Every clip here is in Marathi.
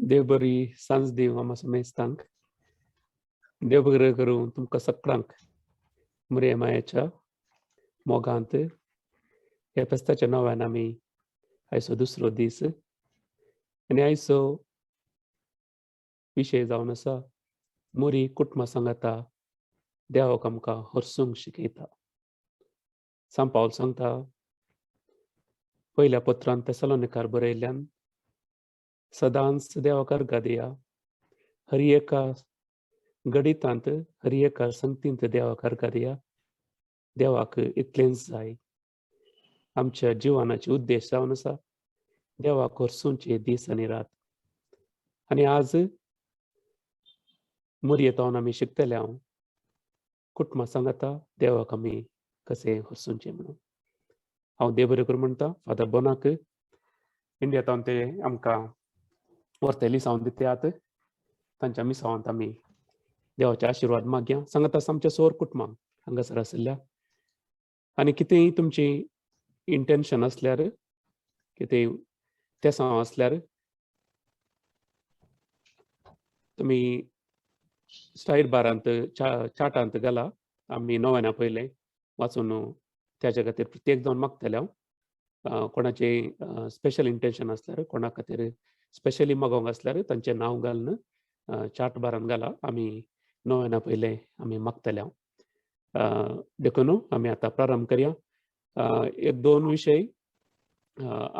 देव बरी सांज दिव आम्हा समेस्तांक. देव बरें करूं तुमकां सगळ्यांक मुरये मायेच्या मोगांत ह्या फेस्ताच्या नव्यान आमी आयचो दुसरो दीस आनी आयचो विशय जावन आसा मुरी कुटुंबा सांगाता देवाक आमकां हरसूंक शिकयता. सांत पावल सांगता पयल्या पत्रांत तेसलोनिकार बरयल्ल्यान सदांच देवाक अर्घा दिया, हर एका घडितांत हर एका संगतींत देवाक अर्घा दिया. देवाक इतलेंच जाय. आमच्या जिवनाचे उद्देश जावन आसा देवाक हरसूंचे दीस आनी रात. आनी आज मुरयेतावन आमी शिकतले हांव कुटुंबा सांगाता देवाक आमी कशें हरसूंचे म्हणून. हांव देव बरें करूं म्हणटा फादर बोनाक इंडियातावन ते आमकां व्हरतेली सावन दितात. तांच्या मिसावांत आमी देवाचे आशिर्वाद मागया. सांगात आसा आमच्या सगळ्या कुटुंबांक हांगासर आशिल्ल्या आनी कितेंय तुमची इंटेंशन आसल्यार कितेंय तेसां आसल्यार तुमी स्टायर बारांत चाटांत घाला. आमी नव्याना पयलें वाचून त्याच्या खातीर प्रत्येक जावन मागतले हांव. कोणाचे स्पेशल इंटेंशन आसल्यार कोणा खातीर स्पेशली मागोवंक आसल्यार तांचें नांव घालून चार्ट बारांत घाला. आमी नव्याना पयलें आमी मागतले हांव. देखून आमी आतां प्रारंभ करया. एक दोन विशय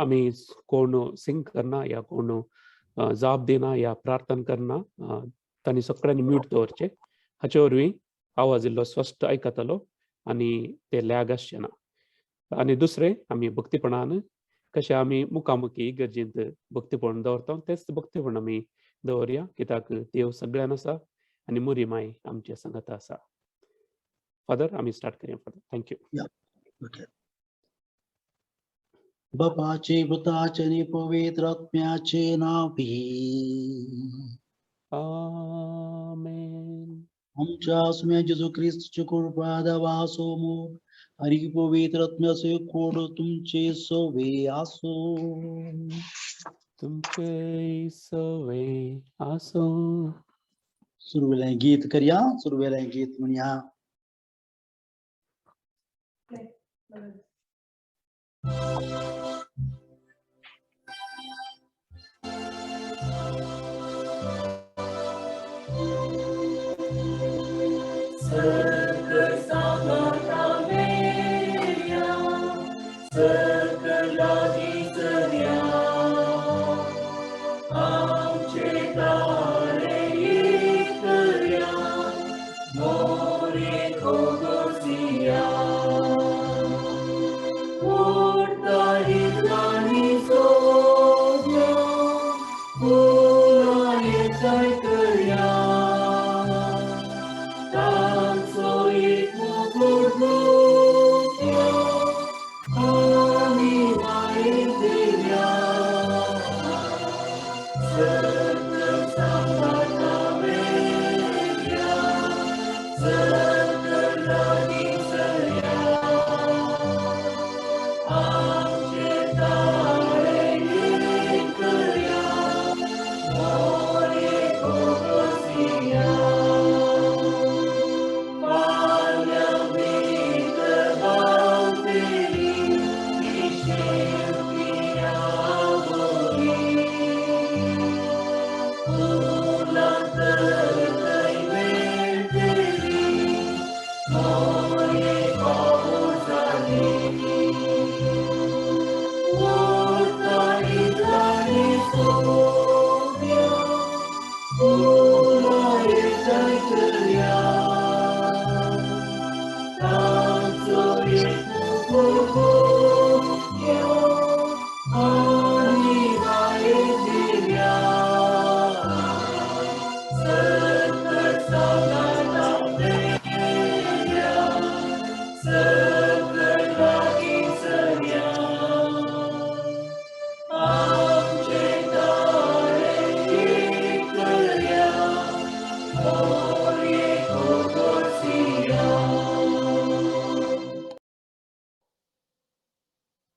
आमी कोण सिंग करना या कोण जाप दिना या प्रार्थना करना तांणी सगळ्यांनी म्यूट दवरचें. हाचे वरवीं आवाज इल्लो स्पश्ट आयकतलो आनी ते लॅग आसचें ना. आनी दुसरें आमी भक्तीपणान कशें आमी मुखामुखी गरजेंत भक्तीपण दवरता तेच भक्तीपण आमी दवरया. कित्याक देव सगळ्यान आसा आनी मुरी माय आमचे संगत आसा. फादर आमी स्टार्ट करया. Father thank you. बापाचे पुताचे आणि पवित्र आत्म्याचे नावे आमेन. आमच्या आत्म्या जेजू ख्रिस्ताची कृपा देवा समोर आणि पवित्र आत्म्याचे कोड तुमचे सवे आसो. तुमचे सवे आसो. सुरवेलें गीत करया. सुरवेलें गीत म्हणया.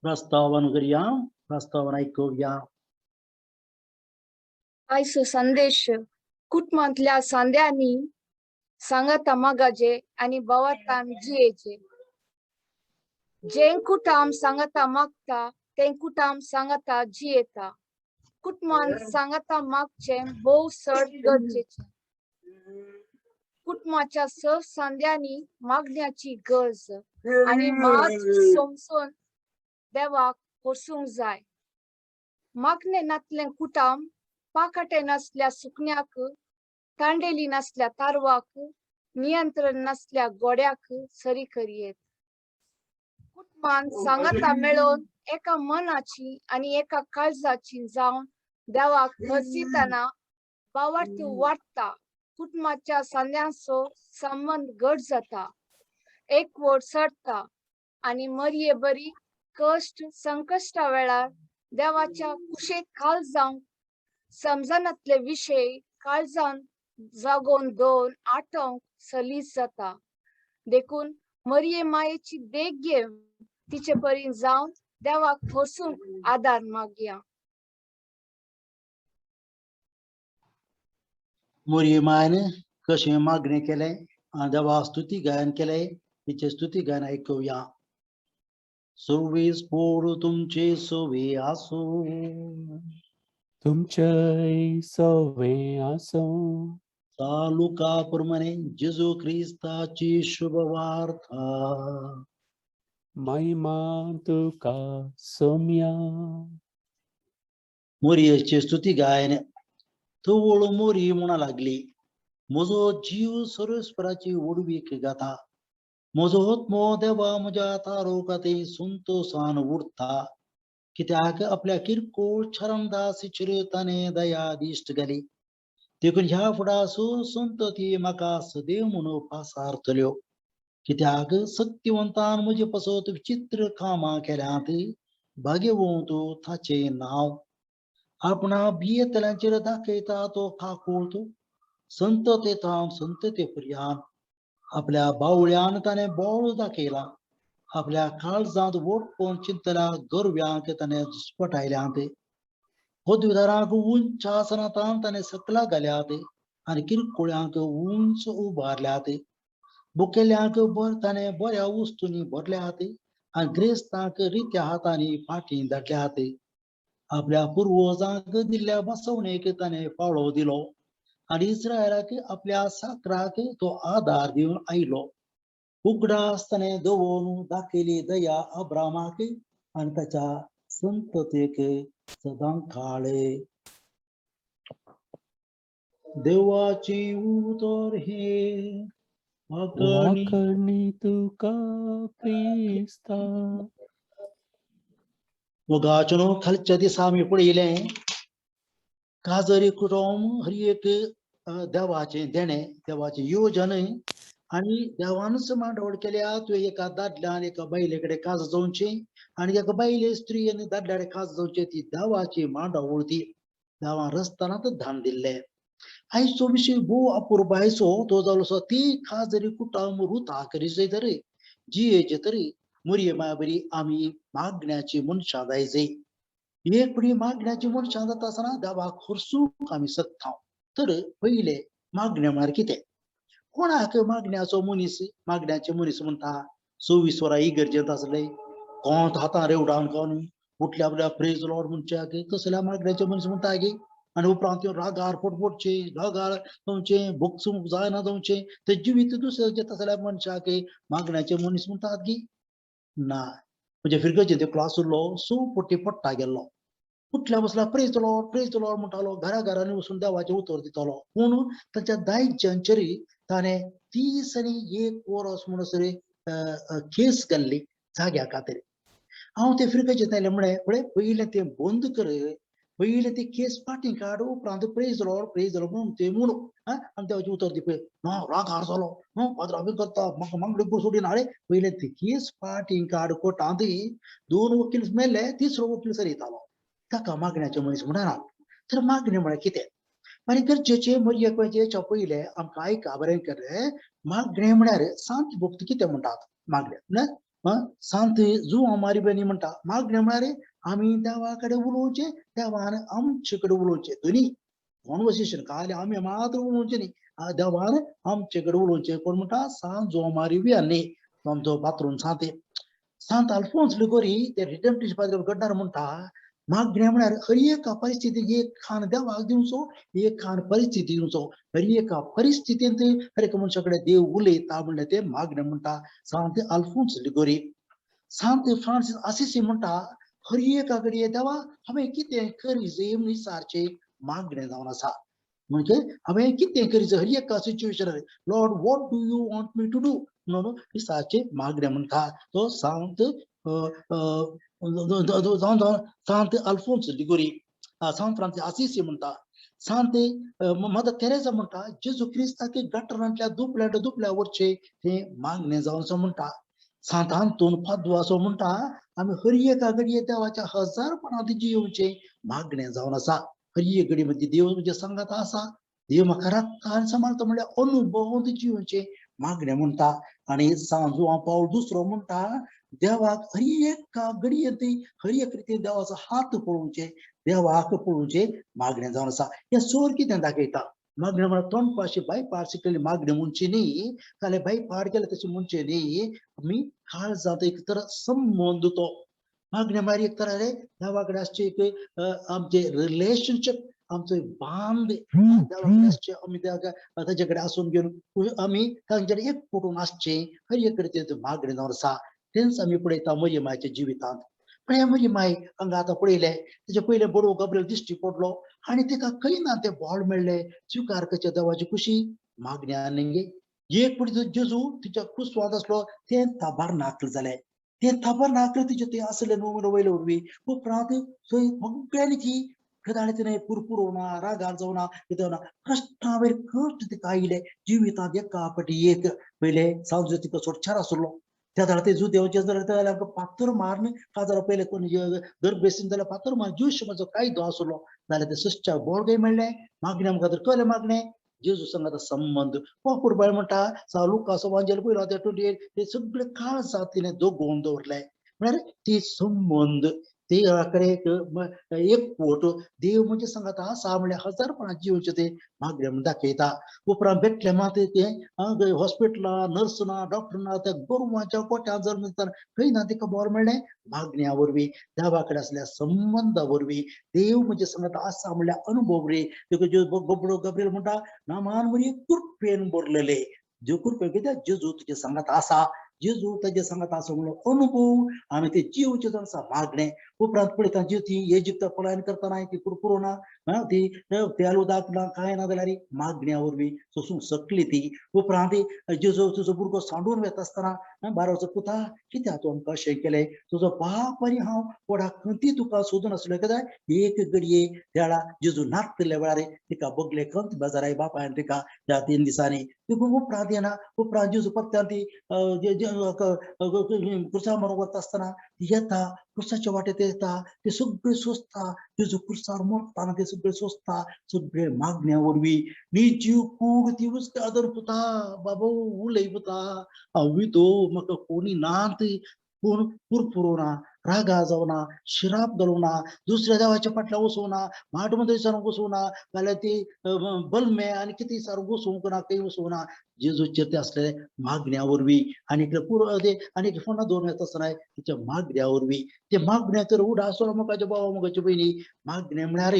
प्रस्तावन करूया. प्रस्तावन ऐकूया. आयसो संदेश कुटुंबातल्या सांद्यांनी सांगता मागाजे आणि बवातान जियेचे जें कुटाम सांगता मागता तें कुटाम सांगता जियेता कुटुंबान सांगता मागचे भोव चड गरजेचे कुटुंबाच्या सब सांद्यांनी मागण्याची गरज आणि मात समजून देवाक वचूंक जाय मागणे नातलें कुटाम पाकटे नसल्या सुकण्याक तांडेली नसल्या तारवाक नियंत्रण नसल्या गोड्याक सरी करियेत कुटुंबान सांगता मेळोन एका मनाची आणि एका काळजाची जावन देवाक भरसितना बावट वाडटा कुटुंबाच्या सांद्यांचो संबंध घट जाता एकवट सरता आणि मरये बरी कष्ट संकष्टा वेळार देवाच्या कुशेक काल जावन समजनातले विषय काळजान जागोन दोन आटोंक सलीस जाता देखून मरये मायेची देख घेवन तिचे परीन जावन देवाक वचूंक आदार मागया मोरये मायने कशें मागणें केलें आनी देवा स्तुती गायन केलें तिचे स्तुती गायन ऐकुया सव्वीस पोळ तुमचे सोवे आसो तुमचे सवे आसो तालुका प्रमाणे जेजू ख्रिस्ताची शुभ वार्ता महिमा तुका सोम्या मोरयेचे स्तुती गायन तवळ मोरी म्हणा लागली म्हजो जीव सर्वेस्पराची उडवीक गाता म्हजो आत्मो देवा म्हज्या तारोकाते संतोषान उरता कित्याक आपल्या किरकोळ शरणदासीचेर ताणें दया दिश्ट घाली देखून ह्या फुडा संतती म्हाका सदैव म्हणून पासारतल्यो कित्याक सत्यवंतान म्हजे पासत विचित्र कामां केल्यांत भाग्यवंत ताचे नांव आपणा भियेतल्यांचेर दाखयता तो खाकोळतो संततेतान संतते पर्यंत आपल्या बावळ्यान ताणें बोळ दाखयला आपल्या काळजांत वोटपण चिंतल्या गरव्यांक ताणें दुस्पटायल्यांत पदवीधरांक उंच आसनांतान ताणें सकला घाल्यात आनी किरकोळ्यांक उंच उबारल्यात बुकेल्यांक ताणें बऱ्या वस्तूंनी भरल्यात आनी ग्रेस्तांक रित्या हातांनी फाटीं धाडल्यात आपल्या पुर्वजांक दिल्ल्या बसवणेक ताणें फाळो दिलो आनी इस्रायलाक आपल्या साकराक तो आदार दिवन आयलो उगडास ताणें दवरून दाखयली दया अब्रामाक आनी ताच्या संततेक सदां काळ देवाची उतर हे वाकणी तुका क्रिस्ता मोगाचनो खालच्या दिसा आमी पळयलें काजरी कुटुंब हर एक देवाचें देणें देवाचें योजन आनी देवानच मांडवळ केल्या तुवें एका दादल्यान एका बायले कडेन काज जावचें आनी एका बायले स्त्री आनी दादल्या कडेन काज जावचें ती देवाची मांडवळ ती देवान रस्तानाच धान दिल्लें आयचो विशय भोव अपूर्व आयचो तो जालो आसा ती काजरी कुटुंब रुताक रिजयतर जियेचे तरी मोरये माय बरी आमी मागण्याची मनशां जायचे एक पुडी मागण्याची मनशां जाता आसतना देवाक हरसूंक आमी सकता तर पयले मागणें म्हळ्यार कितें कोणाक मागण्याचो मनीस मागण्याचे मनीस म्हणटा 26 वरां इगर्जेंत आसले कोंत हातां रेवडावन कोन उठल्या आपल्या प्रेज लॉर्ड म्हणच्याक तसल्या मागण्याचे मनीस म्हणटा गे आनी उपरांत रागार फटफटचे रागार जावचें भोगसूंक जायना जावचें ते जिवीत दुसऱ्याचें तसल्या मनशाक मागण्याचे मनीस म्हणटात गे ना म्हणजे फिरगेचे ते क्लास उरलो 100 पटी पडटा गेल्लो उठल्या बसला प्रेज लॉर्ड म्हणटालो घरा घरांनी वचून देवाचें उतर दितालो पूण ताच्या दायजांचेर ताणें 30 आनी 1 वर्स म्हणसर केस घाल्ली जाग्या खातीर हांव ते फिरगेचे ताणें म्हळें पळय पयलें तें बंद कर पयलें ती केस फाटीं काड उपरांत प्रेज लॉर्ड म्हणून ते म्हणू आनी देवाचें उतर दी पळय ना रागार जालो पाद्राबी करता म्हाका मागणी सोडिना अरे पयलें ती केस फाटीं काड कोर्टांत 2 वकील मेल्ले तिसरो वकील सरयतालो ताका मागण्याचे मनीस म्हणनात तर मागणें म्हळ्यार कितें आनी गरजेचे मरयेच्या पयलें आमकां आयका बरें केलें मागणें म्हळ्यार सांत भक्त कितें म्हणटात मागणें सांत जुवां मारिबेनी म्हणटा मागणें म्हळ्यार आमी देवा कडेन उलोवचें देवान आमचे कडेन उलोवचें दोनी कॉन्वर्सेशन काले आम्ही मात्र उलोवचे न्ही देवान आमचेकडे उलोवचे कोण म्हणटा सांत जोमारी वियानी आमचो पात्रून सांते सांत अल्फोन्स लिगोरी ते रिडेम्पटिव्ह पाद्री गड्डार म्हणटा मागण्या म्हळ्यार हर एका परिस्थितीक एक खान देवाक दिवचो एक खान परिस्थिती दिवचो हर एका परिस्थितींत हर एका मनशा कडेन देव उलयता म्हणल्यार ते मागण्या म्हणटा सांत अल्फोन्स लिगोरी सांत फ्रांसीस असिसी म्हणटा हर एका घडये देवा हांवें कितें करीचे म्हूण विचारचे मागणें जावन आसा म्हणजे हांवें कितें करीचे हर एका सिच्युएशनार lord what do you want me to do म्हणून विचारचे मागणें म्हणटा तो सांत सांत अल्फोन्स लिगोरी सांत फ्रांसीस असिसी म्हणटा सांत मदर तेरेसा म्हणटा जेजू क्रिस्ताक गटरांतल्या दुपल्या वरचे हे मागणें जावन आसा म्हणटा सांत आंतोन पादुआ असो म्हणटा आमी हर एका घडये देवाच्या हजारपणांत जियोवचे मागणें जावन आसा हर एक घडी मध्ये देव म्हणजे सांगात आसा देव म्हाका राखता आनी सांबाळता म्हणल्यार अनुभवून जियोवचे मागणें म्हणटा आनी सांत जुआंव पावल दुसरो म्हणटा देवाक हर एका घडयेंत हर एक रितीन देवाचो हात पळोवचे देवाक पळोवचे मागणें जावन आसा हें सोर कितें दाखयता मागणें म्हळ्यार तोंडपाशी भायपाड शिकलेली मागणें म्हणची न्ही जाल्यार भायपाड केलें तशें म्हणचें न्ही आमी काळजांत एक तर संबंद तो मागणें म्हळ्यार एक तर देवा कडेन आसचे एक आमचे रिलेशनशीप आमचो बांद देवा कडेन आसचे आमी ताचे कडेन आसून घेवन आमी तांचेर एक पटून आसचें हर एक रितीन मागणें जावन आसा तेंच आमी पळयता मरियमाच्या जिवितांत पण ह्या मरियमाय हांगा आतां पळयलें तेजे पयले बडो गब्रिएल दिश्टी पडलो आनी तिका खंय ना तें बोल मेळ्ळें स्विकार करचे देवाची खुशी मागण्या न्ही एक पटी जेजू तिच्या कुस्वाद आसलो तें ताबरनाकल जालें तें ताबरनाकल तिचें तें आसलें न्हू वयले वरवीं उपरांत थंय सगळ्यांनी ती कदाळी तिणें पुरपुरोवना रागार जावना कितें ना कश्टा वयर कश्ट तिका आयले जिवितांत एका फाटी एक पयले सांजो तिका सोडचार आसलो त्या जाल्यार ते जुदेवचे जाल्यार पात्तर मारन काजार पयले कोण गर्भेसीन जाल्यार पात्तर मार ज्यूश म्हजो कायदो आसलो जाल्यार ते सश्च्या बोळगें मेळ्ळें मागणें आमकां तर कळ्ळें मागणें जेजू संगत संबंध पुरबाय म्हणटा लुकास वांजेल पयलो त्या 28 ते सगळे काळ जात तिणें दोगोवन दवरले म्हळ्यार ती संबंध ते एक फोटो देव म्हणजे सांगता आसा म्हळ्यार हजारपणां जिवचे ते मागणें म्हण दाखयता उपरांत भेटले मात ते हॉस्पिटलां नर्स ना डॉक्टर ना त्या गोरवांच्या गोट्यां जर खंय ना तिका बोर मेळ्ळें मागण्या वरवीं देवा कडेन आसल्या संबंदा वरवीं देव म्हणजे सांगता आसा म्हळ्यार अनुभव रे गबडो गब्रिएल म्हणटा नामान म्हणी कृपेन भरलेले ज्यो कृपे कित्याक जेजू तुजे सांगता आसा जेजू ताजे सांगता आसा म्हणून अनुभव आमी ते जिवचे जावन आसा मागणें उपरांत पळयता जी ती इजिप्त पलायन करतना ती पुरपुरोना ती तेल उदक ना कांय ना जाल्यार मागण्या वरवीं सोंसूंक शकली ती उपरांत जेजू तुजो भुरगो सांडून वता आसतना 12 वर्सां पुता कित्याक तूं आमकां अशें केलें तुजो बाप आनी हांव कोणाक खंती तुका सोदून आसलो कित्याक एक घडये त्या वेळार जेजू नासलेल्या वेळार तिका बगले खंत बेजाराय बापायन तिका त्या 3 दिसांनी उपरांत येना उपरांत जेजू पत्त्यान ती कुर्सा मारून वता आसतना येता कुर्साच्या वाटेर येता ते सगळे सोंसता जेजू कुर्सार मरतना ते सगळे सोंसता सगळे मागण्या वरवीं नी जीव कूड ती उस्ते आदर पुता बाबा उलय पुता हांव विदो म्हाका कोणी नात पूण पुरपुरोना रागा जावना शिराप घालूना दुसऱ्या देवाच्या फाटल्यान वचूना माट मंदिरान वचूना जाल्यार ती बलमे आनी कितें सार वचूंक ना खंय वचूना जेजूचेर ते असले मागण्या वरवीं आनी आनी फोंडा दवरून येता आसतना तिच्या मागण्या वरवीं ते मागण्या तर उडा आसलो मोगाच्या भावा मोगाच्या भयणी मागण्या म्हळ्यार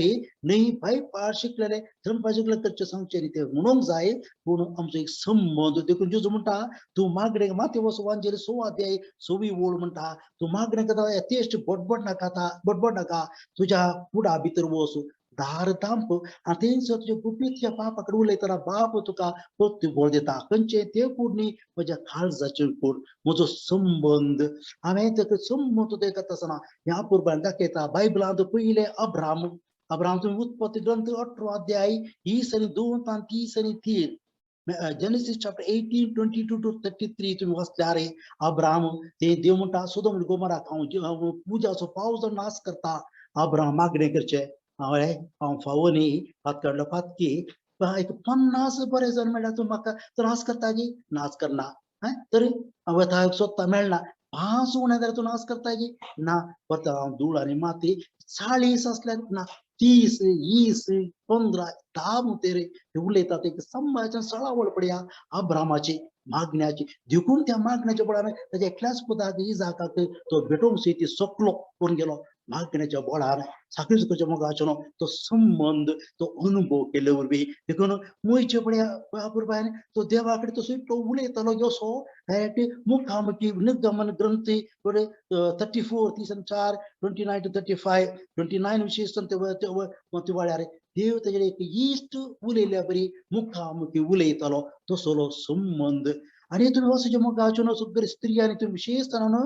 न्हय भायपाड शिकलेले धर्मपा शिकले करचे सांगचे न्ही ते म्हणूंक जाय पूण आमचो एक संबंद देखून जेजू म्हणटा तूं मागणेक माती वचून वांजेली 6 अध्याय 6वी ओळ म्हणटा तूं मागणेक तेश्ट बडबड नाका तुज्या कुडा भितर वच दार तांप आनी थंयसर तुज्या गुपीतच्या बापा कडेन उलयतना बाप तुका प्रत्युबळ दिता खंयचे ते कूड न्ही म्हज्या काळजाचे कूड म्हजो संबंद हांवें ताका संबंद ते करता आसतना ह्या पुरबान दाखयता बायबलांत पयले अब्राम तुम्ही उत्पत्ती ग्रंथ 18 अध्याय 20 आनी 2 आनी 30 आनी 3 Genesis chapter 18, 22 to 33 तुम्ही वाचल्यार अब्राम ते देव म्हणटा सोदोम आनी गोमोराक हांव पुजाचो पावस जर नाश करता अब्राम मागणें करचें हांव फावो न्ही फात काडलो फातकी एक 50 बरे जण मेळ्ळ्यार तूं म्हाका नाश करता गी नाश करना तरी हांव येता सोदता मेळना 5 उणे जाल्यार तूं नाश करता गी ना परत हांव धूळ आनी माती 40 आसल्यार ना 30, 20, 15, 10 मुतेरे हे उलयतात एक संभाषण सळावळ पडया अब्रामाची मागण्याची देखून त्या मागण्याच्या बळाने त्याच्या एकल्याच पदाक इजाकाक तो भेटूंक ती सोकलो कोण गेलो मागण्याच्या बळान साखळी सुखच्या मोगाचनो तो संबंध तो अनुभव केले वरवी देखून मोयचे पड्या बापूरबायने तो देवाकडे तो सुट्टो उलयतालो जसो डायरेक्ट मुखामुखी निर्गमन ग्रंथी 34, 34, 29 to 35, 29 विशेष ते वळ्यारे देव त्याच्या एक इष्ट उलयल्या बरी मुखामुखी उलयतालो तो सोलो संबंध आणि तुम्ही वसूच्या मोगाचनो सगळे स्त्री आणि तुम्ही विशेषतः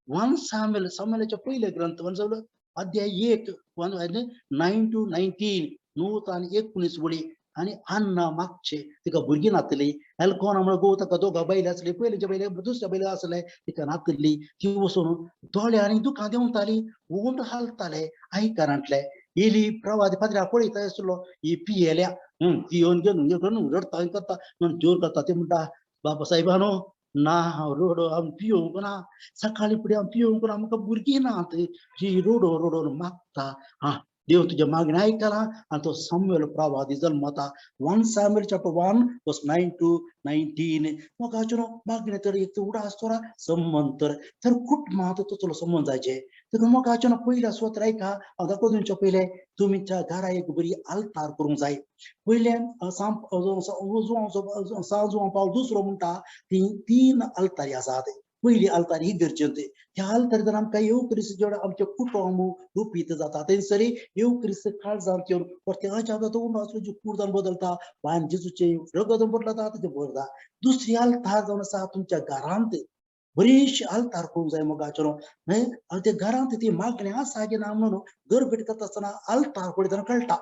1 सामेलच्या पहिले ग्रंथ म्हणजे अध्याय 1 9 to 19 9 आणि 19 वळी आणि अन्न मागचे तिका भुरगी नातली एल्कोन गो ताका दोघा बैल असले पहिलेच्या बैल दुसऱ्या बैल असले तिका नातली ती वसून दोळे आणि दुखां देवताली ओंड हालताले आई कारंटले येली प्रवादी पाद्र्या पळयता आसलो ही पियेल्या ती येऊन घेऊन रडता करता जोर करता ते म्हणटा बाबा साहेबानो ना रोडो आम पिवंक ना सकाळी फुडें हांव पिवंक ना आमकां भुरगीं नात जी रोडो रोडोन मागता हा देव तुझ्या मागणी ऐकला आणि तो Samuel प्रवादी जन्मता 1 Samuel chapter 1 verse 9 to 19 मग आचनो मागणी तर एक उडा असतोरा संबंध तर खूप महत्वाचं तुला समजून जायचे तर मग आचनो पहिला स्वतः ऐका आता कोणच्या पहिले तुमच्या घरा एक बरी आल्तार करून जाय पहिले सांजू पाव दुसरो म्हणटा ती 3 आल्तारी आसात पहिली आल्तारी ही गरजेचे ह्या आल्तारीतून आमकां येवक्रिस्त जेवढा आमचे कुटुंब रुपीत जाता थंयसरी येवक्रिस्त काळजांत येवन प्रत्येकाच्या तो उंडाचो जी कुर्दान बदलता वायन जेजूचे रगत बदलता तेचे बरता दुसरी आल्तार जावन आसा तुमच्या घरांत बरीचशी आल्तार करूंक जाय मोगाचो न्हय ते घरांत ती मागणी आसा की ना म्हणून घर भेट करता आसतना आल्तार पळयतना कळटा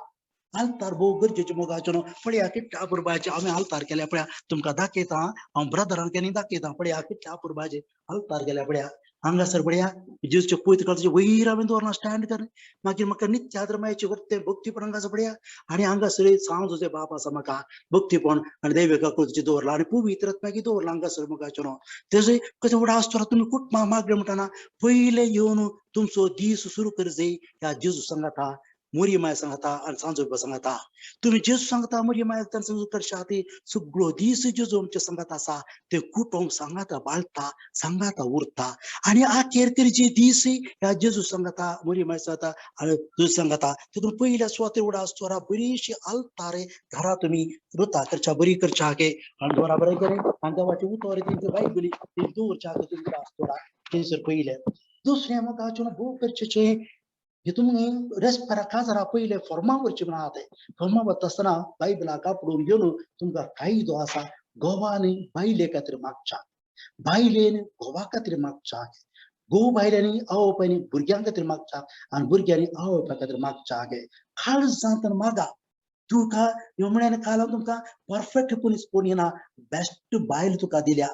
आल्तार भोव गरजेचे मोगाचो पळया कितल्या पुरबाचे आमी आल्तार केल्या पळया तुमकां दाखयता हांव ब्रदरान केनी दाखयता पळया कितल्या पुरबाचे आल्तार केल्या पळया हांगासर पळया जेजूचे पयत काळचे वयर हांवें दवरला स्टँड कर मागीर म्हाका नित्याद्र मायचे वर्ते भक्तीपण हांगासर पळया आणि हांगासर सांजोचे बाप आसा म्हाका भक्तीपण आणि दैविका कृतीचे दवरला आणि पवित्र मागीर दवरला हांगासर मोगाचो तेजे कशें व्हडा आसतना तुमी कुटुंबा मागले म्हणटाना पयले येवन तुमचो दीस सुरू कर जाय ह्या जेजू सांगाता मोरी माय सांगता आणि सांजोबा सांगता तुम्ही जेजू सांगता मोरी माय करशा ती सगळो दीस जेजू आमच्या सांगत आसा ते कुटुंब सांगाता बाळता सांगाता उरता आणि अखेर तरी जे दीस ह्या जेजू सांगता मोरी माय सांगता आणि जेजू सांगता तितून पहिल्या स्वतः उडा असतोरा बरीचशी आल्तारे घरा तुम्ही रुता करच्या बरी करच्या के आणि बरोबर करे आणि देवाची उतोरे त्यांची बायबली ते दूरच्या के तुम्ही असतोरा तेसर पहिले दुसरे मग आचून भोव करचे हे तुम्ही रेस्पेरा काजारा पहिले फॉर्मावरची म्हणा फॉर्मा वता आसतना बायबला कापडून घेवन तुमकां कायदो आसा घोवानी बायले खातीर मागच्या बायलेन घोवा खातीर मागच्या घोव बायल्यांनी आवयपांनी भुरग्यां खातीर मागच्या आणि भुरग्यांनी आवयपा खातीर मागच्या गे काळजांत मागा तुका ह्यो म्हळ्यार कालान तुमकां परफेक्ट पुलीस कोण येना बेस्ट बायल तुका दिल्या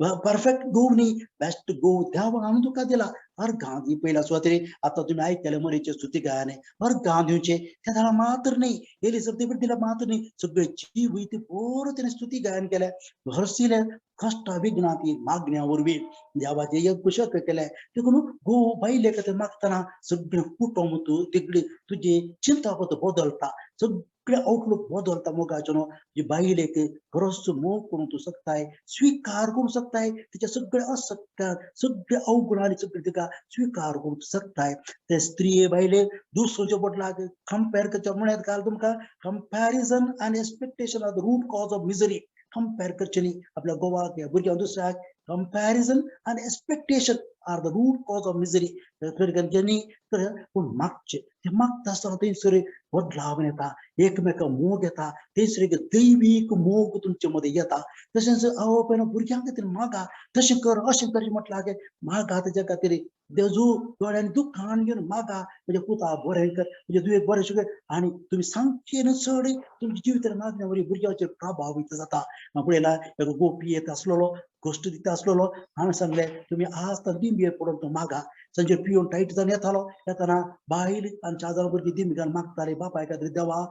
परफेक्ट गोव न्ही बेस्ट गोव देवा हांवें तुका दिला हर गांव दी पहिला स्वतरी आता तुम्ही ऐकले मरीचे स्तुती गायने हर गांव दिवचे त्या झाला मात्र नाही एलिझाबेथ दिला मात्र नाही सगळे जीव ते पोर त्याने स्तुती गायन केल्या हरसिले कष्ट विघ्नाती मागण्यावरवी देवाचे एक कुशक केले देखून गो बायले कथे मागताना सगळे कुटुंब तू तिकडे तुझे चिंतापत बदलता सगळे आउटलुक बदलता मोगाचो जी बायले खरंच मोग करून तू शकताय स्वीकार करू शकताय तिच्या सगळे असत्य सगळे अवगुण आणि सगळे तिका स्वीकार करू शकताय ते स्त्री बायले दुसऱ्याच्या बदलाक कंपेअर करच्या म्हणत काल तुमका कंपॅरिझन आणि expectation are the root cause of misery compare करचे न्ही आपल्या गोवाक भुरग्यांक दुसऱ्याक कंपॅरिझन आणि expectation are the root cause of misery त्यांनी पूण मागचे ते मागता आसतना थंयसर बदलाव येता एकमेका मोग येता थंयसर एक दैवीक मोग तुमचे मध्ये येता तशेंच आवय भुरग्यां खातीर मागा तशें कर अशें कर म्हटल्यार मागा तेच्या खातीर देजू दोळ्यांनी दुखान घेवन मागा म्हणजे पुता बरें कर म्हणजे तुवें बरें शिकय आणि तुम्ही सांगचे न चड तुमच्या जिवितान मागण्यावरी भुरग्याचेर प्रभावित जाता पळयला एक गोपी येत आसलेलो गोष्ट दिता आसलेलो हांवें सांगलें तुमी आज तर दिंबये पडून तो मागा संजय पिवन टायट जावन येताना बायल आनी 4 जाणां भुरगीं दिंबेकान मागताले बापाय खातीर देवा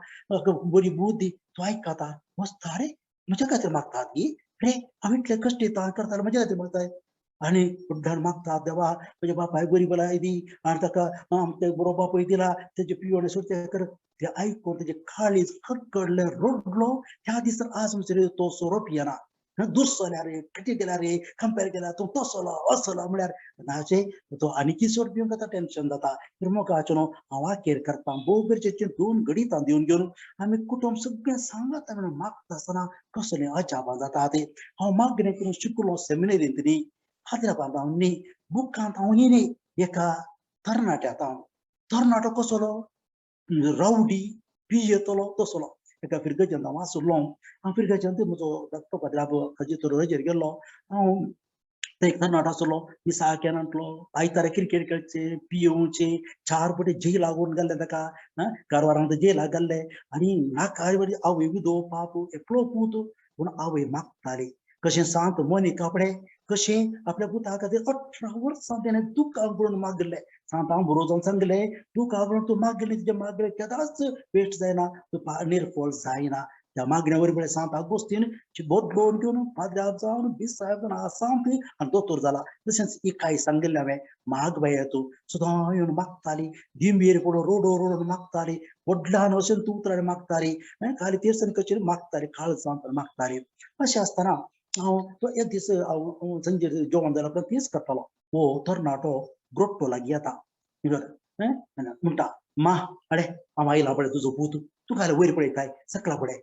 बरी बुद्धी तूं आयकता वचता रे म्हज्या खातीर मागतात न्ही रे हांव इतले कश्ट येता करताले म्हज्या खातीर मागताय आणि कुड्डाण मागता देवा म्हणजे बापाय गरीबाला दी आणि ताका ते बरो बापूय दिला त्याचे पिवणे सुरते कर ते ऐकून त्याचे काळीज कडकडले रोडलो त्या दिस आज म्हणजे तो सोरोप येणार दुसऱ्या रे किती गेला रे कंपेअर केला तो तसला असला म्हळ्यार नाचे तो आणखी सोड पिऊन जाता टेन्शन जाता तर मग आचनो हांवा केर करता बोगरचे दोन घडी दिवन घेवन आम्ही कुटुंब सगळें सांगता म्हणून मागता आसतना कसले अजापा जाता ते हांव मागणे करून शिकलो सेमिनारींत न्ही हैदराबाद हांव न्ही बुकांत हांव न्ही एका तरणाट्यात हांव तरणाटो कसलो रावडी पियेतलो तसलो एका फिरगेच्यान हांव आसलो हांव फिरगेच्यान ते म्हजो धाकटो पाद्राबो हाजे तोरयेचेर गेल्लो हांव ते एक तरणाटो आसलो दिसाळ्यान आणलो आयतारा क्रिकेट खेळचे पियोवचे चार पटी जय लागून गेल्ले ताका कारवारांत जय लागले आनी नाका आवय विधो बाप एकलो पूत पूण आवय मागताली कशें सांत मनी कापडे कशें आपल्या पुता खातीर 18 वर्सां तेणें दुकां करून मागले सांत हांव बरोवन सांगले दुकां करून तूं मागले तुजें मागले केदांच वेस्ट जायना तूं निर्फळ जायना त्या मागण्या वरवीं सांत आगोस्तीन बोट लोन घेवन पाद्र्याक जावन बीस साहेब जावन आसांत आनी दोतोर जाला तशेंच इकाय सांगिल्लें हांवें माग बाये तूं सदां येवन मागताली दिंबेर पडून रोडोन मागताली व्हडल्यान अशें तूं उतराडे मागताली खाली तिरसन कचेरी मागताली काळजांत मागताली अशें आसतना हांव एक दीस हांव संजेर जेवण जालें उपरांत तीच करतालो हो तरणाटो ग्रोट्टो लागीं येता म्हणटा मा अडे हांव आयला पळय तुजो पूत तूं काय वयर पळयताय सकला पळय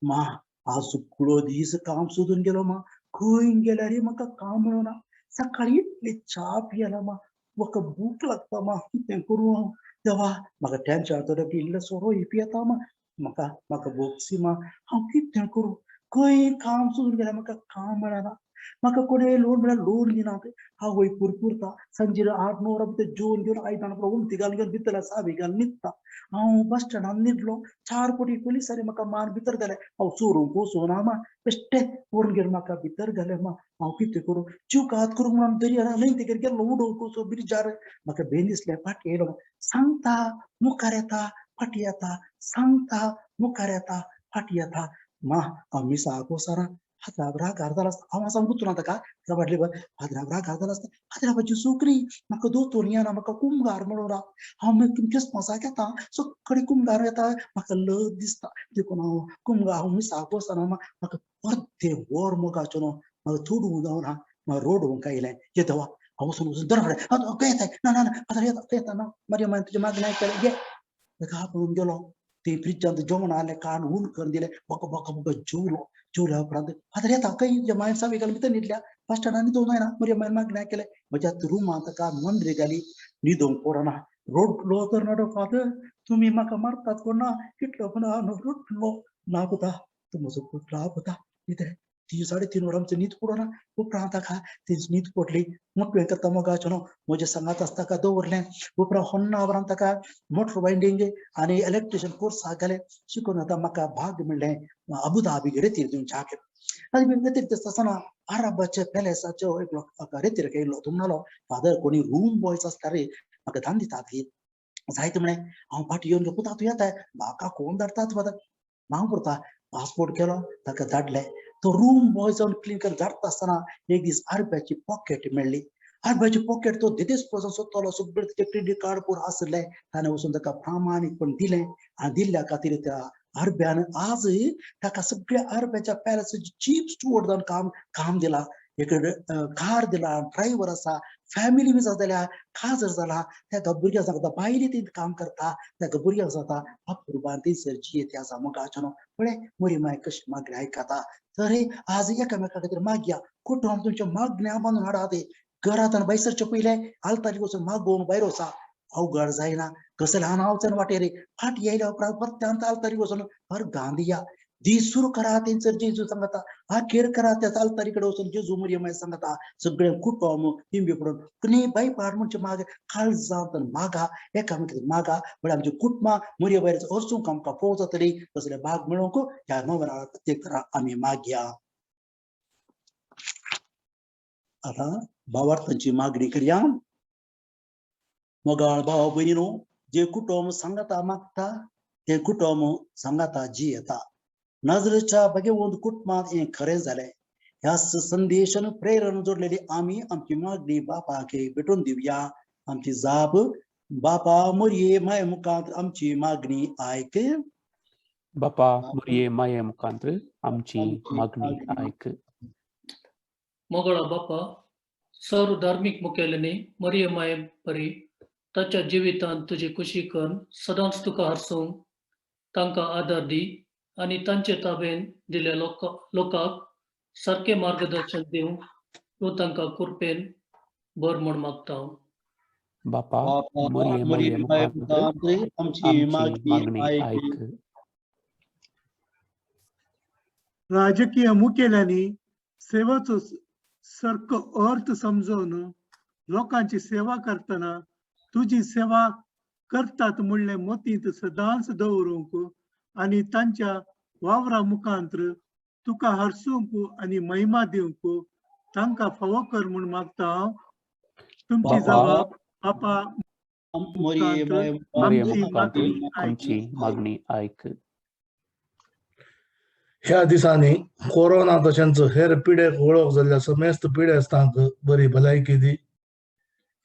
मा आज सगळो दीस काम सोदून गेलो मा खंय गेल्या रे म्हाका काम मेळना सकाळी इतली च्या पियेला मा म्हाका भूक लागता मा कितें करूं हांव देवा म्हाका टेन्शन जाता इल्लो सोरो पियेता मा म्हाका भोगसी मा हांव कितें करूं खंय काम सोदून गेल्यार म्हाका काम मेळना म्हाका कोणें लोन म्हळ्यार लोन दिनात हांव वय पुरपुरता सांजेर 8-9 वरां भितर जेवण घेवन आयदनां उमथी घालून घेवन भितर साबी घालून न्हिदता हांव बस स्टँडार न्हिदलो 4 पटी पुलिसांनी म्हाका मान भितर घाले हांव चोरूंक वचूना मा बेश्टें व्हरून घेवन म्हाका भितर घाले मा हांव कितें करूं जीव घात करूंक म्हणून दर्यार तेगेर गेल्लो उडोवंक वचूं ब्रिजार म्हाका भेन दिसलें फाटीं येयलो सांगता मुखार येता फाटीं येता सांगता मुखार येता फाटीं येता मा हांव मिसाक वचना फातराक घार जाला आसता हांव सांगूं तुला ताका फाटले फातराक घार जाला आसता फातराची सुकरी म्हाका दोतोर येना म्हाका कुंभार म्हणून हांव क्रिस्मसाक येता सगळे कुंभार येता म्हाका लज दिसता देखून हांव मिसाक वचना म्हाका अर्दे वर मोगाचो न्हू म्हाका थोडूं जावन म्हाका रोडवंक आयलें ये देवा हांव वचून दर येताय ना ना फातर येता ना मारया तुजे मागणें आयकलें घे ताका आपणून गेलो ते फ्रिजांत जेवण आलें कान हून करून दिलें बका जेवल्या उपरांत फातर येता खंय मागीर सावी घालून भितर न्हिदल्या बस स्टँडार न्हिदूंक जायना मागीर मागणें आयकलें म्हज्या रुमांत ताका मंद्री घाली न्हिदूंक पडना रोडलो तरणाटो फादर तुमी म्हाका मारतात कोण ना कितलो पण हांव रोडलो ना पुता तूं म्हजो पुत पुता कितें 3-3.5 वरांचो न्हीद पडना उपरांत ताका ती न्हीद पडली मोटवें करता मोगाचो न्हू म्हजे सांगात आसता ताका दवरलें उपरांत होन्ना वरान ताका मोटर बायंडींग आनी इलेक्ट्रिशियन कोर्साक घालें शिकून आतां म्हाका भाग म्हणलें अबुधाबी रेतीर दिवच्याक आनी रेतीर दिसतना आरबाच्या पॅलेसाच्यो रेतीर येयलो तो म्हणलो फादर कोणी रूम बॉयज आसता रे म्हाका धान दितात जायते म्हणे हांव फाटीं येवन पुता तूं येताय म्हाका कोण धाडतात फादर हांव करता पासपोर्ट केलो ताका धाडलें तो रूम बॉय जावन क्लीन करून धाडटा आसतना एक दीस आरब्याची पॉकेट मेळ्ळी आरब्याची पॉकेट तो देदेस पसून सोदतालो सगळे तेजे क्रेडीट कार्ड पूर आसले ताणें वचून ताका प्रामाणीकपण दिलें आनी दिल्ल्या खातीर त्या आरब्यान आज ताका सगळ्या आरब्याच्या पॅलेसाची चीफ स्टुअर्ड जावन काम दिलां एक कार दिला ड्रायव्हर आसा फॅमिली विजा जाल्या खाजर जाला त्या भुरग्याक सांगता बायली ती काम करता त्या भुरग्याक सांगता अपुर्बान थंयसर जियेती आसा मोगाचो न्हू पळय मोरी माय कशी मागणी आयकता तर आज एकामेका खातीर मागया कुटुंब तुमच्या मागण्या बांदून हाडात घरांत बैसरचे पयले आलतारी वचून मागोवन भायर वचा अवघड जायना कसले हांव वाटेर फाट येयल्या उपरांत परत्यांत आलतारी वचून हर गांधिया दीस सुरू करा तेंचर जेजू सांगता आखेर करा त्या आलतारी कडेन वचून जेजू मोरया माय सांगता सगळे कुटुंब हिंबी पडून कुणी बाय पाड म्हणजे माग काळजांत मागा एकामेकांक मागा म्हळ्यार आमचे कुटुंबा मोरया भायर हरसूंक आमकां पोव जातली तसले भाग मेळोवंक ह्या नवरा प्रत्येक आमी मागया आता भावार्थांची मागणी करया मोगाळ भाव भयणीनो जे कुटुंब सांगता मागता ते कुटुंब सांगता जी येता नजरेच्या बगेवंत कुटुंबात हें खरें जालें ह्याच संदेशानं प्रेरण जोडलेली आम्ही आमची मागणी बापाके भेटून देऊया. आमची जाप बापा मोरये माय मुखात आमची मागणी ऐक. बापा मुरये माये मुखांतर आमची मागणी ऐक. मोगळा बापा सर्व धार्मिक मुखेल्याने मरियमाये परी ताच्या जिवितांत तुझी कुशी कर सदांच तुका हरसूंक तांकां आदार दी आनी तांचे ताब्यान दिल्या लोकांक सारखे मार्गदर्शन दिवंक तूं तांकां कृपेन बर म्हूण मागता. बापा मुरये माये मुखांतर आमची मागणी ऐक. राजकीय मुखेल्यांनी सेवाचो सारको अर्थ समजून लोकांची सेवा करतना तुझी सेवा करतात म्हणले मतींत सदांच दवरूंक आनी तांच्या वावरा मुखांतर तुका हरसूंक आनी महिमा दिवंक तांकां फावो कर म्हूण मागता हांव. तुमची जबाब बापा मोरये माय मुरये आमची मुखांतर मागणी आमची मागणी ऐक. ह्या दिसांनी कोरोना तशेंच हेर पिडेक वळख जाल्ल्या समेस्त पिडेस्तांक बरी भलायकी दी.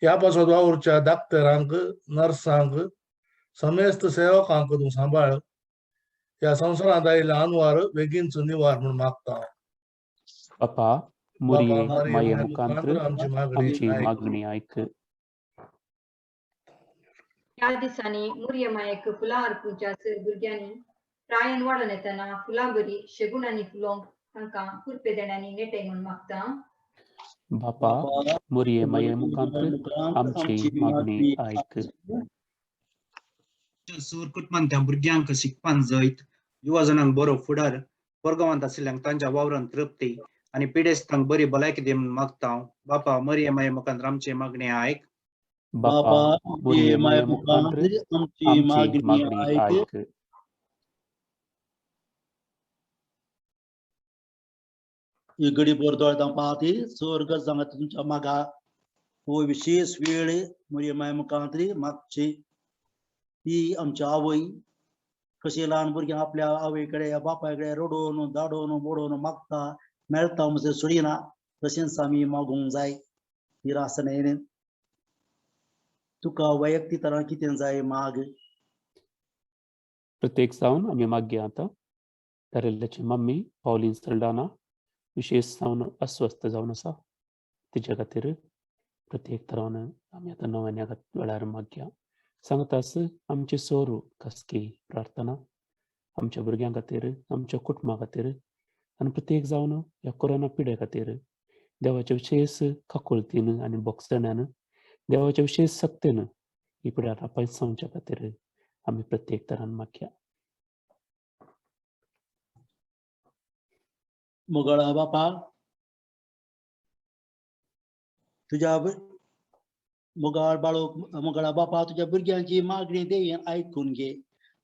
ह्या पासत वावुरच्या डाक्टरांक नर्सांक समेस्त सेवकांक तूं सांबाळ. ह्या संवसारांत आयिल्ल्या अनवार बेगीनचो निवार म्हूण मागता. बापा मुरये माये मुखांतर आमची आमची मागणी मागणी ऐक. ह्या दिसांनी मुरयमायेक फुलां अर्पूच्या भुरग्यांनी प्रायन वाडून येतना फुलां बरी शेगुणांनी फुलोवंक तांकां कुरपे देण्यानी नेटे म्हूण मागता. बापा मुरये माये मुखांतर आमची मागणी ऐक. सूर कुटुंबान त्या भुरग्यांक शिकपाक जैत युवजनांक बरो फुडार वर्गवांत आशिल्ल्यांक तांच्या वावरांत तृप्ती आनी पिडेस्तांक बरी भलायकी दी म्हूण मागता. बापा मुरये माये मुखांतर आमची मागणी ऐक. बापा मुरये माये मुखांतर आमची आमची मागणी ऐक. ही गडी बोरदोळता पाहते स्वर्ग सांगत तुमच्या मागा हो विशेष वेळ मोरये माय मुखांतरी मागची ही आमची आवय कशी लहान भुरग्यां आपल्या आवयकडे बापायकडे रडोवन दाडोवन बोडोवन मागता मेळटा म्हणजे सोडिना तशेंच आमी मागूंक जाय. निरासनायेन तुका वैयक्तीक तरां कितें जाय माग. प्रत्येक जावन आमी मागया आतां. धरिल्ल्याची मम्मी पॉलिन सल्डाना विशेष जावन अस्वस्थ जावन आसा. तिच्या खातीर प्रत्येक तरान आमी आतां नव्यान्या वेळार मागया. सांगतास आमची सोरू खासगी प्रार्थना आमच्या भुरग्यां खातीर आमच्या कुटुंबा खातीर आनी प्रत्येक जावन ह्या कोरोना पिडे खातीर देवाच्या विशेष खाकुलतीन आनी बोगसण्यान देवाच्या विशेष सक्तीन ही पिड्यार आपयसावच्या खातीर आमी प्रत्येक तरान मागया. मोगळा बापा तुझ्या मोगाळ बाळोक मोगळा बापा तुझ्या भुरग्यांची मागणी देयन ऐकून घे.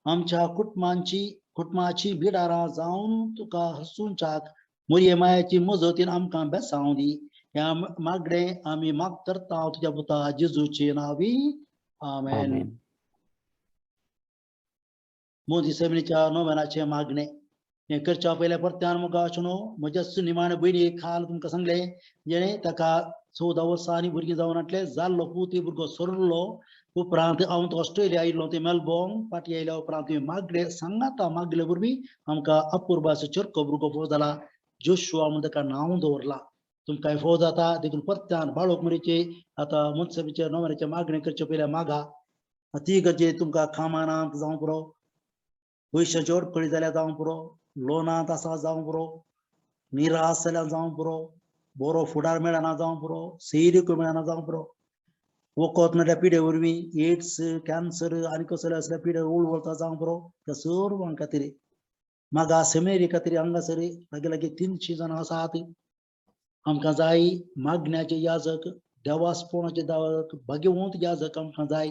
आमच्या कुटुंबाची बिडारां जावन तुका हसूंच्याक मोरये मायाची मजतीन आमकां बेसांव दी. ह्या मागणे आमी मागता तुझ्या पुता जेजूचे नांवी. आमेन. आमेन. मोदी समितीच्या नोवेनाचे मागणे हे करच्या पयल्या परत्यान मुगा आशनो म्हज्या सुनिमाण भयणी खाल तुमकां सांगले जेणे ताका 14 वर्सांनी भुरगीं जावन आटले जाल्लो पुती भुरगो सरलो उपरांत हांव ऑस्ट्रेलिया आयिल्लो ते मेलबोर्न पाटी आयल्या उपरांत मागले सांगाता मागले वरवीं आमकां अपूर्वाचो चरको भुरगो फोव जाला. जोशुआ म्हूण ताका नांव दवरला. तुमकां फोव जाता देखून परत्यान बाळोक मरीचे आतां मुन्सिपालिटीच्या नोवेनाचे मागणी करचे पयल्या मागा. ती गरजे तुमकां कामानांत जावं पुरो पयशांची अडखळी जाल्यार जावं पुरो लोनांत आसा जावं पुरो निराश जाल्यार जावं पुरो बरो फुडार मेळना जावं पुरो सैरीक मेळना जावं पुरो वखद नाल्या पिडे वरवीं एड्स कॅन्सर आनी कसले असले पिडे उळवळटा जावं पुरो त्या सर्वां खातीर मागा सेमेरी खातीर हांगासर लागी लागी 300 जाणां आसात. आमकां जाय मागण्याचे याजक देवास्पणाचे याजक भाग्यवंत याजक आमकां जाय.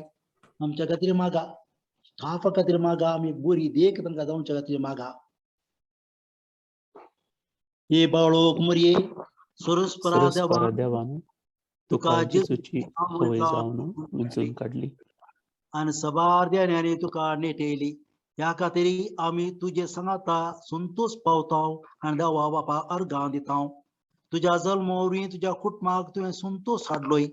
आमच्या खातीर मागा थापा खातीर मागा आमी बरी देख तांकां जावच्या खातीर मागा. हे बाळोक मरये सरस्परा देवान तुका जेजूची होय जावन उंचून काडली आनी सबार देण्यानी तुका नेटयली. ह्या खातीर आमी तुजे सांगाता संतोष पावता आनी देवा बापा अर्गां दिता. तुझ्या जल्मावरी तुझ्या कुटुंबाक तुवें संतोष हाडलोय.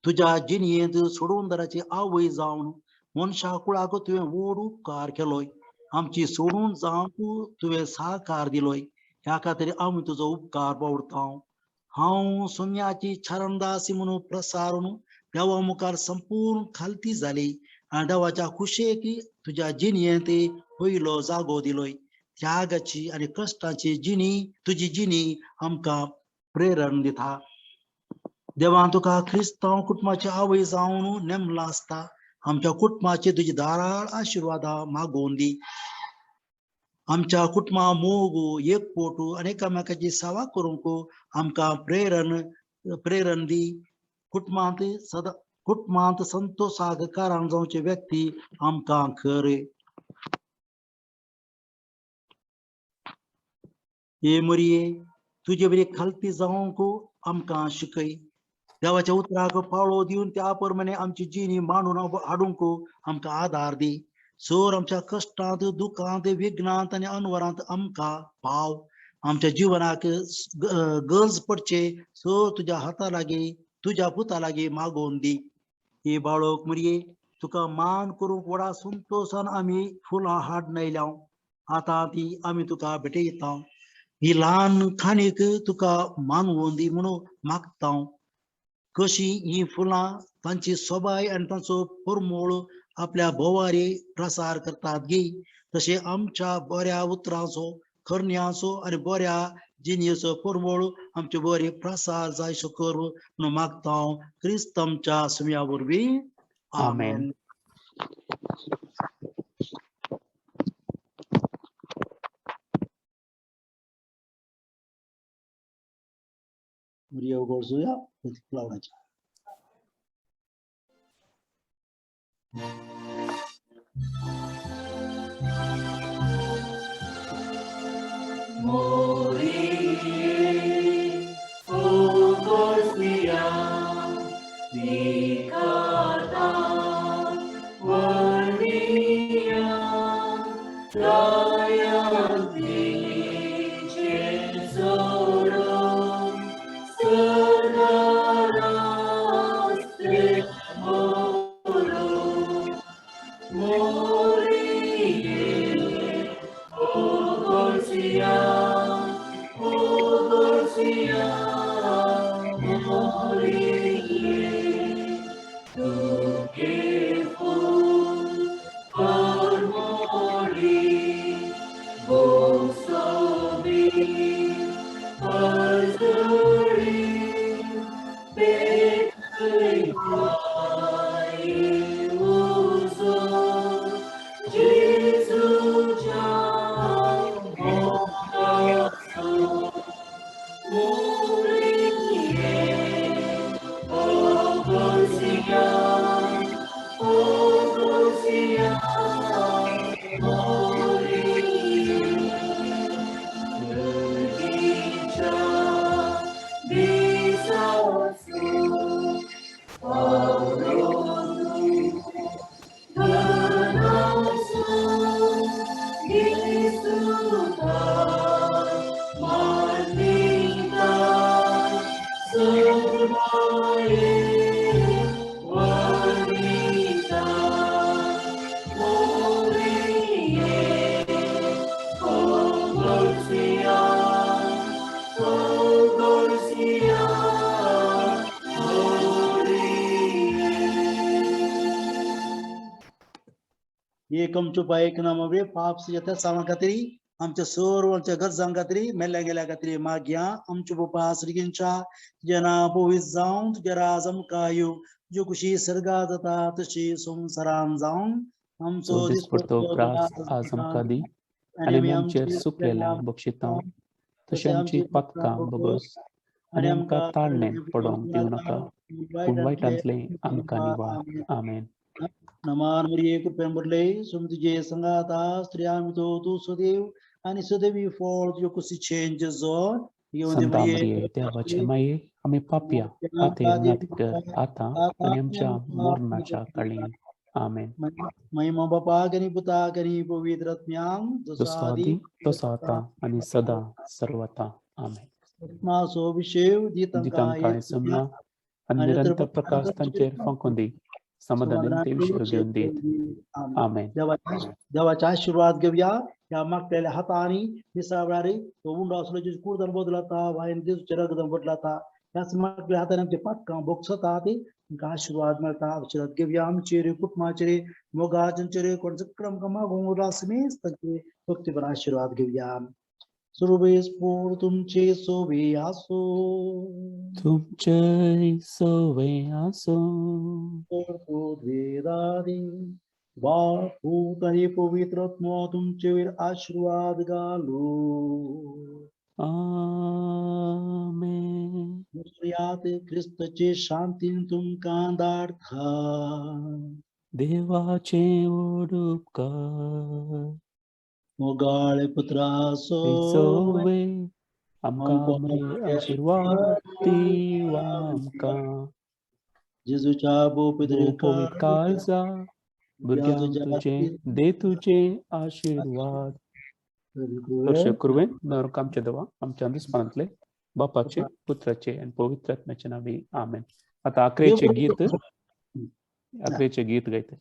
तुझ्या जिणयेंत सोडूनदाराची आवय जावन मनशा कुळाक तुवें व्हड उपकार केलोय. आमची सोडून जावंक तुवें साकार दिलोय. ह्या खातीर आमी तुजो उपकार बावडता. हांव सोम्याची छारणदासी म्हणून प्रसारून देवा मुखार संपूर्ण खालती जाली आनी देवाच्या खुशेक तुझ्या जिणयेंत पयलो जागो दिलोय. त्यागाची आनी कश्टाची तुजी जिणी आमकां प्रेरण दिता. देवान तुका क्रिस्तांव कुटुंबाची आवय जावन नेमला आसता. आमच्या कुटुंबाची तुजी धाराळ आशिर्वादां मागोवन दी. आमच्या कुटुंबा मोग एकपोट आनी एकामेकाची सेवा करूंक आमकां प्रेरण दी. कुटुंबांत संतोषाक कारण जावचे व्यक्ती आमकां कर. हे मरिये तुजे बरी खालती जावंक आमकां शिकय. देवाच्या उतराक पाळो दिवन त्या प्रमाणे आमची जिणी मांडून हाडूंक आमकां आदार दी. सर आमच्या कश्टांत दुखांत विघ्नांत आनी अनवरांत आमकां पाव. आमच्या जिवनाक गरज पडचे सर तुझ्या पुता लागीं मागोवन दी. हे बाळक मरिये तुका मान करूंक व्हडा संतोशान आमी फुलां हाडून आयल्या. आतां ती आमी तुका भेटयता. ही ल्हान खाणीक तुका मानवून दी म्हणून मागता. कशी ही फुलां तांची सोबाय आनी तांचो परमळ आपल्या भोवारी प्रसार करतात गे, तशें आमच्या बऱ्या उतरांचो खरण्याचो आनी बऱ्या जिणयेचो परमळ आमचे बरे प्रसार जायसो कर म्हणून मागता. क्रिस्त आमच्या सुम्या वरवीं आमेन. मरिया उगडसूया लावण्याची. एकम चुपायक नामावे पाप से सामा खातीर आमच्या सर्व आमच्या गरजां खातीर मेल्ल्या गेल्या खातीर मागया. आमचे बापा श्रीगींच्या जना पवित्र जावन तुजे राज आमकां येवं. तुज्यो कुशी सर्गा जाता तशी संवसारान जावन आमचो दिसपडटो ग्रास आज आमकां दी आनी आमी आमचेर सुकलेल्या बक्षितां तशें आमची पातकां बगस आनी आमकां ताळणें पडोवंक दिवं नाका पूण वायटांतले आमकां निवार. आमेन. नमान मरिये कृपेन भरले सोम तुजे संगात स्त्रियां भितर तूं सदैव आनी सदैवी फळ तुज्या कुशीचें जेजो संता मरिये देवाचे माये आमी पापया खातीर नातिकर आतां आनी आमच्या मरणाच्या काळीन. आमेन. महिमा बापाक आनी पुताक आनी पवित्र आत्म्यांक जसो आदी तसो आतां आनी सदां सर्वता. आमेन. मासो विषेव जितांकाय सुमना निरंतर प्रकाश तांचेर फांकुंदी समाधान तेविषयी घेऊन देत आमेन. देवाचा आशीर्वाद घेऊया. या मागलेल्या हाताने निसावणारे तो उंडा असलो जे कुर्दन बदलता वायन देवचे रगदम बदलता त्याच मागल्या हाताने आमचे पाटकां बोगसता ते तुमकां आशीर्वाद मेळटा. आशीर्वाद घेऊया आमचे रे कुटुंबाचे रे मोगाचें रे कोण क्रम मागून रासमेस तांचे भक्तीपर आशीर्वाद घेऊया. सुरवेस पूर तुमचे सोबे आसो. तुमचे सोवे आसो. वेदारी बाळ पूत आणि पवित्र आत्मा तुमचेवर आशीर्वाद घालो. आमेन. यात ख्रिस्तचे शांतीन तुमकां धाडटा. देवाचे उपकार मोगाळे पुत्रा सोवे आमकां बरे आशीर्वाद दिवा आमकां. जेजूच्या पवित्र काळजा भुरग्यांक तुजे दे तुजे आशीर्वाद. चडशे कुरवेन नरक आमचे देवा आमच्या अंतस्पणांतले बापाचे पुत्राचे आनी पवित्र आत्म्याचे नांवी आमेन. आतां अकरेचें गीत गायता.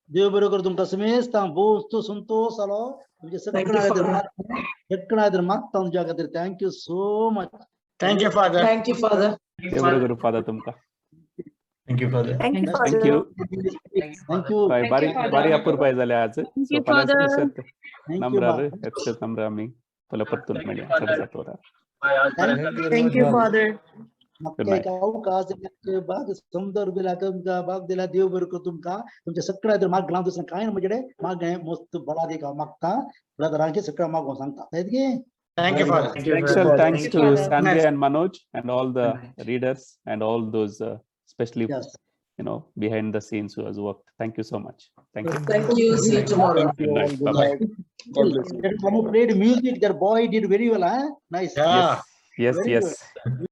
देव बरोबर तुमकां समेस्त बोस्तो संतोष जालो. म्हणजे सगळ्यांक मागता तुमच्या खातीर. Thank you so much. Thank you, Father. Thank you, Father. देव बरोबर फादर तुमकां. Thank you, Father. Thank you, Father. Thank you. बारी अपूर्वाय जाल्या आज. you, Father. नम्रार एक्सेस नम्र आमी पयले परतून मेळया 7:30 वरार. Thank you, Father. अवकाश बाग सुंदर दिला तुमकां बाग दिला. देव बरोबर तुमकां तुमच्या सगळ्या माग लावन दुसरें कांय म्हणजे माग मस्त बळा देख मागता ब्रदरांचे सगळ्या मागून सांगता. Thank you, Father. Special thanks to Sanjay and Manoj and all the readers and all those especially behind the scenes who has worked. Thank you so much. Thank you. Thank you. See you tomorrow. Good night. Bye-bye. Played music. Their boy did very well. Nice. Yeah. Yes. Very Yes. good.